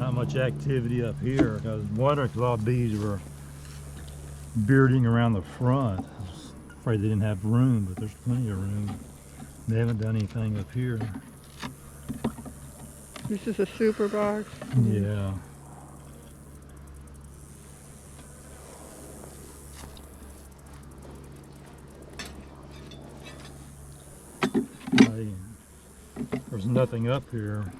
Not much activity up here. I was wondering if a lot of bees were bearding around the front. I was afraid they didn't have room, but there's plenty of room. They haven't done anything up here. This is a super box. Yeah. There's nothing up here.